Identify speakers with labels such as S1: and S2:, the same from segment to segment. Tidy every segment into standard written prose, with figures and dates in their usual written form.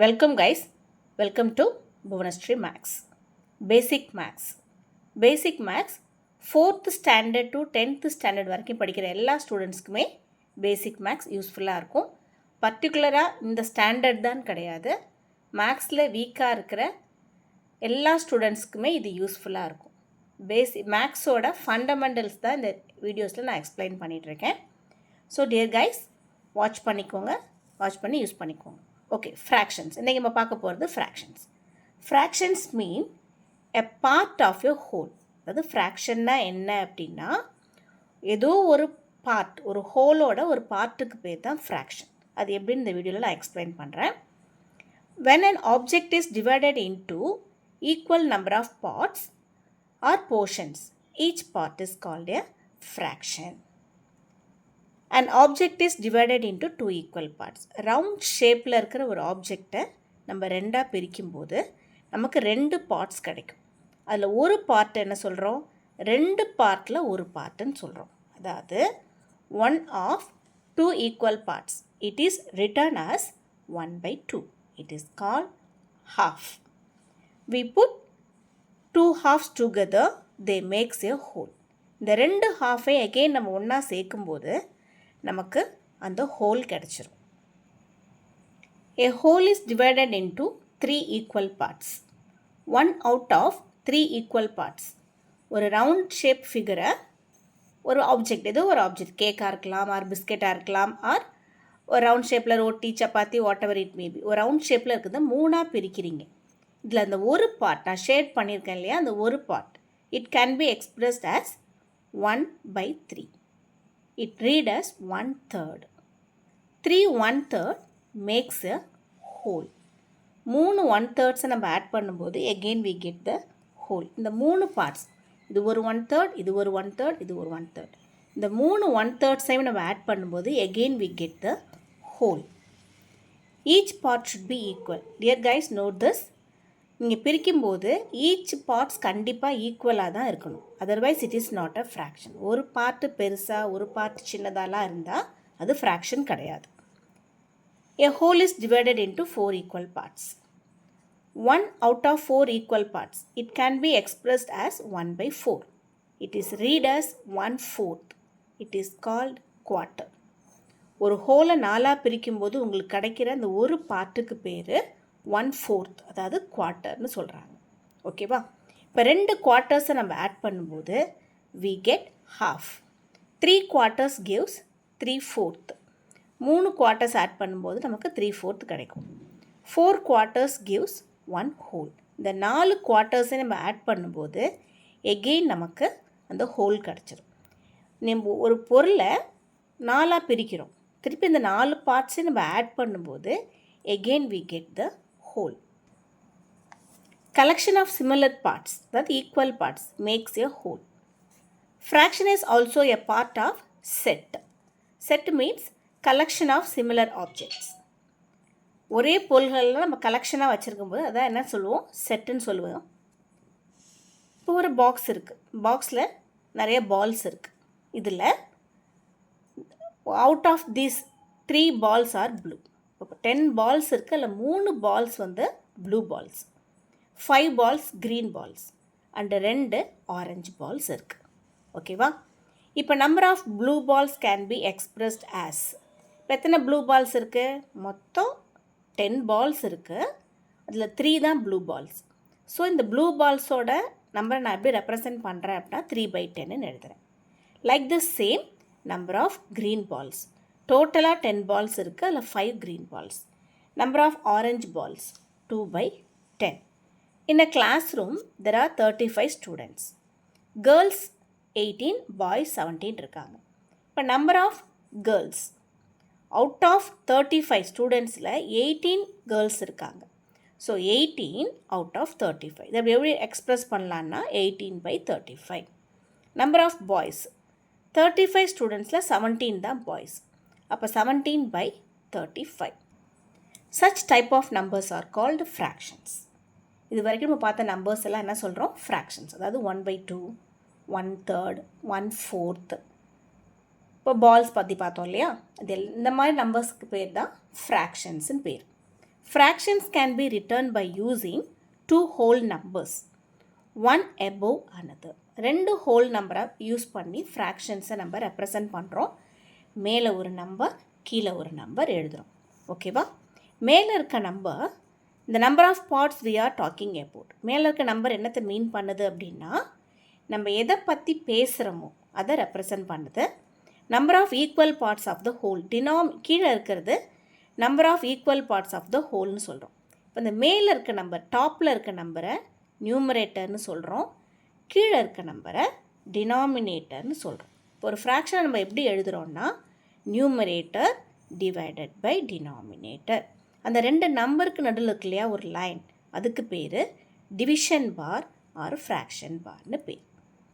S1: Welcome guys, welcome to Bhuvanashri Max. Basic Max 4th standard to 10th standard வரைக்கும் படிக்கிற எல்லா ஸ்டூடெண்ட்ஸ்க்குமே பேசிக் maths யூஸ்ஃபுல்லாக இருக்கும். பர்டிகுலராக இந்த ஸ்டாண்டர்ட் தான் கிடையாது, மேக்ஸில் வீக்காக இருக்கிற எல்லா ஸ்டூடெண்ட்ஸ்க்குமே இது யூஸ்ஃபுல்லாக இருக்கும். மேக்ஸோட ஃபண்டமெண்டல்ஸ் தான் இந்த வீடியோஸில் நான் எக்ஸ்பிளைன் பண்ணிகிட்ருக்கேன். ஸோ டியர் கைஸ், வாட்ச் பண்ணி யூஸ் பண்ணிக்கோங்க. Okay, fractions. இன்றைக்கி நம்ம பார்க்க போகிறது fractions mean a part of a whole. அதாவது ஃப்ராக்ஷன்னா என்ன அப்படின்னா, ஏதோ ஒரு பார்ட், ஒரு ஹோலோட ஒரு பார்ட்டுக்கு பேர் தான் ஃப்ராக்ஷன். அது எப்படின்னு இந்த வீடியோவில் நான் எக்ஸ்பிளைன் பண்ணுறேன். when an object is divided into equal number of parts or portions, each part is called a fraction. An object is divided into two equal parts. Round ஷேப்பில் இருக்கிற ஒரு ஆப்ஜெக்டை நம்ம ரெண்டாக பிரிக்கும்போது நமக்கு ரெண்டு பார்ட்ஸ் கிடைக்கும். அதில் ஒரு பார்ட் என்ன சொல்கிறோம், ரெண்டு பார்ட்டில் ஒரு பார்ட்டுன்னு சொல்கிறோம். அதாவது one of two equal parts, it is written as 1/2. It is called half. We put two halves together, they makes a whole. இந்த ரெண்டு ஹாஃபை அகெயின் நம்ம ஒன்றா சேர்க்கும்போது நமக்கு அந்த ஹோல் கிடச்சிரும். A whole is divided into 3 equal parts. One out of 3 equal parts. ஒரு round shape ஃபிகரை, ஒரு ஆப்ஜெக்ட், ஏதோ ஒரு ஆப்ஜெக்ட், கேக்காக இருக்கலாம், ஆர் பிஸ்கெட்டாக இருக்கலாம், ஆர் ஒரு ரவுண்ட் ஷேப்பில் ரொட்டி, chapati, what ever it maybe, ஒரு ரவுண்ட் ஷேப்பில் இருக்கிறத மூணாக பிரிக்கிறீங்க. இதில் அந்த ஒரு பார்ட் நான் ஷேட் பண்ணியிருக்கேன் இல்லையா, அந்த ஒரு part it can be expressed as 1/3. It read as 1/3. 3 1/3 makes a whole. 3 1/3 நம்ம ஆட் பண்ணும்போது again we get the whole. இந்த மூணு பார்ட்ஸ், இது ஒரு 1/3, இது ஒரு 1/3, இது ஒரு 1/3, இந்த மூணு 1/3 நம்ம ஆட் பண்ணும்போது again we get the whole. Each part should be equal. Dear guys, note this. நீங்கள் பிரிக்கும்போது ஈச் பார்ட்ஸ் கண்டிப்பாக ஈக்குவலாக தான் இருக்கணும். Otherwise it is not a fraction. ஒரு பார்ட்டு பெருசாக ஒரு பார்ட் சின்னதாலாம் இருந்தால் அது ஃப்ராக்ஷன் கிடையாது. A whole is divided into 4 equal parts. 1 out of 4 equal parts, it can be expressed as 1/4. It is read as 1/4. It is called quarter. ஒரு ஹோலை நாலாக பிரிக்கும்போது உங்களுக்கு கிடைக்கிற அந்த ஒரு பார்ட்டுக்கு பேர் 1/4, அதாவது குவார்ட்டர்னு சொல்கிறாங்க. ஓகேவா? இப்போ ரெண்டு குவார்ட்டர்ஸை நம்ம ஆட் பண்ணும்போது we get half. 3 quarters gives 3/4. 3 quarters add பண்ணும்போது நமக்கு 3/4 கிடைக்கும். 4 quarters gives 1 whole. இந்த 4 குவார்ட்டர்ஸை நம்ம ஆட் பண்ணும்போது எகெயின் நமக்கு அந்த ஹோல் கிடச்சிரும். நம்ம ஒரு பொருளை நாலாக பிரிக்கிறோம், திருப்பி இந்த 4 பார்ட்ஸை நம்ம ஆட் பண்ணும்போது again we get the whole. Collection of similar parts, that equal parts, makes a whole. Fraction is also a part of set. Set means collection of similar objects. ஒரே பொருள்களில் நம்ம கலெக்ஷனாக வச்சுருக்கும்போது அதான் என்ன சொல்லுவோம், செட்டுன்னு சொல்லுவோம். இப்போ ஒரு பாக்ஸ் இருக்குது, பாக்ஸில் நிறைய பால்ஸ் இருக்குது. இதில் out of these 3 balls are blue. இப்போ 10 balls இருக்குது, அதில் 3 balls வந்து blue balls, 5 balls green balls and 2 orange balls இருக்குது. ஓகேவா? இப்போ number of blue balls can be expressed as, இப்போ எத்தனை ப்ளூ பால்ஸ் இருக்குது, மொத்தம் 10 balls இருக்குது, அதில் 3 தான் ப்ளூ பால்ஸ். ஸோ இந்த ப்ளூ பால்ஸோட நம்பரை நான் எப்படி ரெப்ரசன்ட் பண்ணுறேன் அப்படின்னா 3/10ன்னு எழுதுகிறேன். Like the same number of green balls, டோட்டலாக 10 balls இருக்குது, அதில் 5 green balls. Number of orange balls 2/10. In a classroom there are 35 students. Girls 18, boys 17 இருக்காங்க. இப்போ number of girls, out of 35 studentsல 18 girls இருக்காங்க. So 18 out of 35. இதை எப்படி express பண்ணலான்னா 18/35. Number of boys, 35 studentsல 17 தான் boys. அப்போ 17/35. Such type of numbers are called fractions. இது வரைக்கும் நம்ம பார்த்த நம்பர்ஸ் எல்லாம் என்ன சொல்கிறோம், ஃப்ராக்ஷன்ஸ். அதாவது 1/2, 1/3, 1/4. இப்போ பால்ஸ் பற்றி பார்த்தோம் இல்லையா, அது இந்த மாதிரி நம்பர்ஸ்க்கு பேர் தான் ஃப்ராக்ஷன்ஸ்னு பேர். Fractions can be written by using two whole numbers, one above another. ரெண்டு ஹோல் நம்பரை யூஸ் பண்ணி ஃப்ராக்ஷன்ஸை நம்ம ரெப்ரசன்ட் பண்ணுறோம். மேலே ஒரு நம்பர், கீழே ஒரு நம்பர் எழுதுகிறோம். ஓகேவா? மேலே இருக்க நம்பர், இந்த number of parts we are talking about. மேலே இருக்க நம்பர் என்னத்தை மீன் பண்ணுது அப்படின்னா, நம்ம எதை பற்றி பேசுகிறோமோ அதை ரெப்ரசன்ட் பண்ணுது. Number of equal parts of the whole, கீழே இருக்கிறது number of equal parts of the ஹோல்னு சொல்கிறோம். இப்போ இந்த மேலே இருக்க நம்பர், டாப்பில் இருக்க நம்பரை நியூமரேட்டர்னு சொல்கிறோம், கீழே இருக்க நம்பரை டினாமினேட்டர்னு சொல்கிறோம். இப்போ ஒரு ஃப்ராக்ஷனை நம்ம எப்படி எழுதுகிறோன்னா, நியூமரேட்டர் டிவைடட் பை டினாமினேட்டர். அந்த ரெண்டு நம்பருக்கு நடுவில் இருக்கு இல்லையா ஒரு லைன், அதுக்கு பேர் டிவிஷன் பார் ஆர் ஃப்ராக்ஷன் பார்னு பேர்.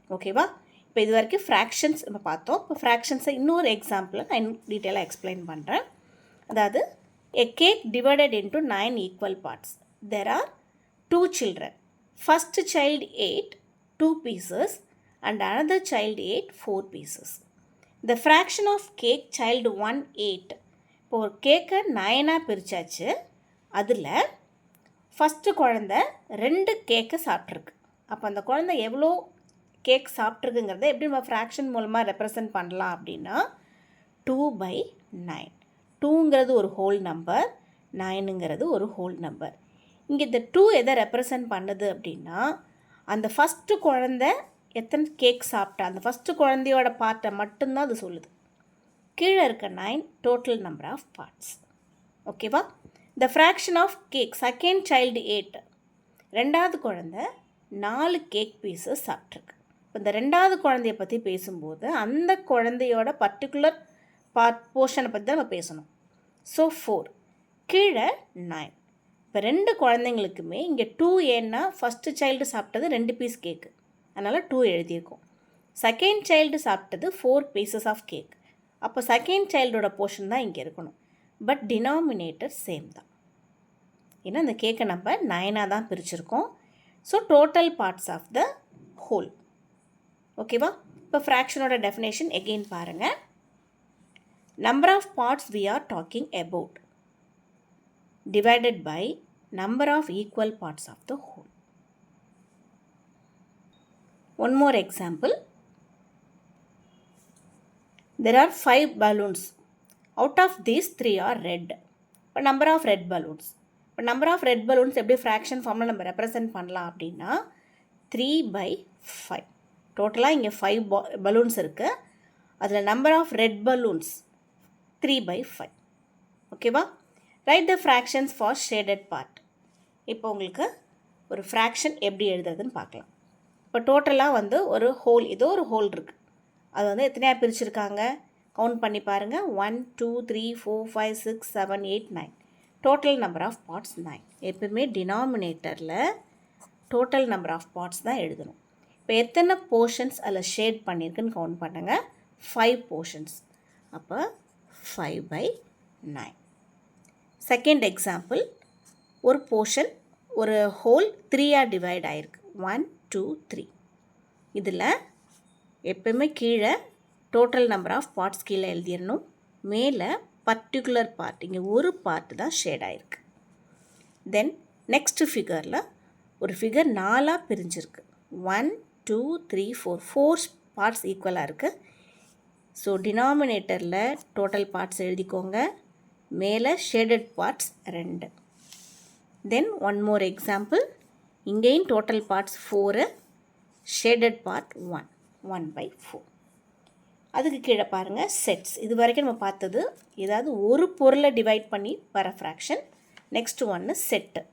S1: ஓகேவா? இப்போ இது வரைக்கும் ஃப்ராக்ஷன்ஸ் நம்ம பார்த்தோம். இப்போ ஃப்ராக்ஷன்ஸை இன்னொரு எக்ஸாம்பிளை நான் டீட்டெயிலாக எக்ஸ்பிளைன் பண்ணுறேன். அதாவது a cake divided into 9 equal parts. There are 2 children. First child ate 2 pieces and another child ate 4 pieces. The fraction of cake child 1 ate. இப்போ ஒரு கேக்கை 9ஆக பிரித்தாச்சு. அதில் ஃபஸ்ட்டு குழந்தை 2 கேக்கை சாப்பிட்ருக்கு. அப்போ அந்த குழந்தை எவ்வளோ கேக் சாப்பிட்ருக்குங்கிறத எப்படி நம்ம ஃப்ராக்ஷன் மூலமாக ரெப்ரசன்ட் பண்ணலாம் அப்படின்னா, 2/9. 2ங்கிறது ஒரு ஹோல் நம்பர், 9ங்கிறது ஒரு ஹோல் நம்பர். இங்கே இந்த 2 எதை ரெப்ரசன்ட் பண்ணுது அப்படின்னா, அந்த ஃபஸ்ட்டு குழந்தை எத்தனை கேக் சாப்பிட்டா அந்த ஃபஸ்ட்டு குழந்தையோட பார்ட்டை மட்டும்தான் அது சொல்லுது. கீழே இருக்க 9 டோட்டல் நம்பர் ஆஃப் பார்ட்ஸ். ஓகேவா? The fraction of cake second child 8. ரெண்டாவது குழந்தை 4 கேக் பீஸஸ் சாப்பிட்ருக்கு. இப்போ இந்த ரெண்டாவது குழந்தைய பற்றி பேசும்போது அந்த குழந்தையோட பர்டிகுலர் போர்ஷனை பற்றி தான் நம்ம பேசணும். ஸோ 4, கீழே 9. இப்போ 2 குழந்தைங்களுக்குமே இங்கே 2 ஏன்னா ஃபஸ்ட்டு சைல்டு சாப்பிட்டது 2 பீஸ் கேக்கு, அதனால் 2 எழுதியிருக்கோம். செகண்ட் சைல்டு சாப்பிட்டது 4 பீசஸ் ஆஃப் கேக். அப்போ செகண்ட் சைல்டோட போர்ஷன் தான் இங்கே இருக்கணும். பட் டினாமினேட்டர் சேம் தான். ஏன்னா அந்த கேக்கை நம்ம 9ஆக தான் பிரிச்சுருக்கோம். So total parts of the whole. ஓகேவா? இப்போ ஃப்ராக்ஷனோட டெஃபினேஷன் எகெயின் பாருங்கள். Number of parts we are talking about divided by number of equal parts of the whole. One more example. There are 5 balloons. Out of these 3 are red. இப்போ number of red balloons. இப்போ number of red balloons எப்படி fraction formula நம்ம represent பண்ணலாம் அப்படின்னா 3/5. டோட்டலாக இங்கே 5 balloons இருக்குது. அதில் number of red balloons 3/5. ஓகேவா? Right the fractions for shaded part. இப்போ உங்களுக்கு ஒரு ஃப்ராக்ஷன் எப்படி எழுதுறதுன்னு பார்க்கலாம். இப்போ டோட்டலாக ஒரு ஹோல், ஏதோ ஒரு ஹோல் இருக்குது. அது எத்தனையாக பிரிச்சுருக்காங்க கவுண்ட் பண்ணி பாருங்கள். 1 2 3 4 5 6 7 8 9. Total number of parts 9. எப்பவுமே டினாமினேட்டரில் டோட்டல் நம்பர் ஆஃப் பார்ட்ஸ் தான் எழுதணும். இப்போ எத்தனை போர்ஷன்ஸ் அதில் ஷேட் பண்ணியிருக்குன்னு கவுண்ட் பண்ணுங்கள். 5 போர்ஷன்ஸ். அப்போ 5/9. செகண்ட் எக்ஸாம்பிள், ஒரு போர்ஷன் ஒரு ஹோல் 3ஆக டிவைட் ஆகிருக்கு. 1 2 3. இதில் எப்பவுமே கீழே டோட்டல் நம்பர் ஆஃப் பார்ட்ஸ் கீழே எழுதிடணும். மேலே பர்டிகுலர் பார்ட், இங்கே ஒரு பார்ட் தான் ஷேட் ஆகிருக்கு. தென் நெக்ஸ்ட் ஃபிகரில் ஒரு ஃபிகர் 4ஆக பிரிஞ்சிருக்கு. 1 2 3 4. 4 பார்ட்ஸ் ஈக்குவலாக இருக்குது. ஸோ டினாமினேட்டரில் டோட்டல் பார்ட்ஸ் எழுதிக்கோங்க. மேலே ஷேடட் பார்ட்ஸ் 2. தென் ஒன் மோர் எக்ஸாம்பிள். இங்கேயும் டோட்டல் பார்ட்ஸ் 4, ஷேடட் பார்ட் 1, 1/4. அதுக்கு கீழே பாருங்கள் செட்ஸ். இது வரைக்கும் நம்ம பார்த்தது ஏதாவது ஒரு பொருளை டிவைட் பண்ணி வர ஃப்ராக்ஷன். நெக்ஸ்ட் ஒன்று செட்டு.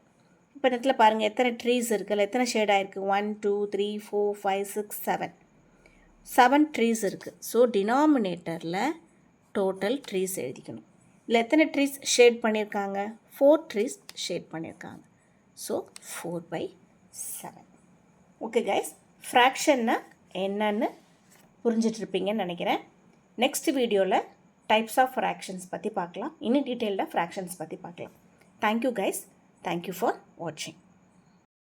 S1: இப்போ இடத்துல பாருங்கள் எத்தனை ட்ரீஸ் இருக்குது, எத்தனை ஷேட் ஆகிருக்கு. 1 2 3 4 5 6 7. 7 ட்ரீஸ் இருக்குது. ஸோ டினாமினேட்டரில் டோட்டல் ட்ரீஸ் எழுதிக்கணும். இதில் எத்தனை ட்ரீஸ் ஷேட் பண்ணியிருக்காங்க? 4 ட்ரீஸ் ஷேட் பண்ணியிருக்காங்க. ஸோ 4/7. ஓகே கைஸ், ஃப்ராக்ஷன்னா என்னன்னு புரிஞ்சிட்ருப்பீங்கன்னு நினைக்கிறேன். நெக்ஸ்ட் வீடியோவில் டைப்ஸ் ஆஃப் ஃப்ராக்ஷன்ஸ் பற்றி பார்க்கலாம். இன்னும் டீட்டெயில்டாக ஃப்ராக்ஷன்ஸ் பற்றி பார்க்கலாம். Thank you guys. தேங்க்யூ ஃபார் வாட்சிங்.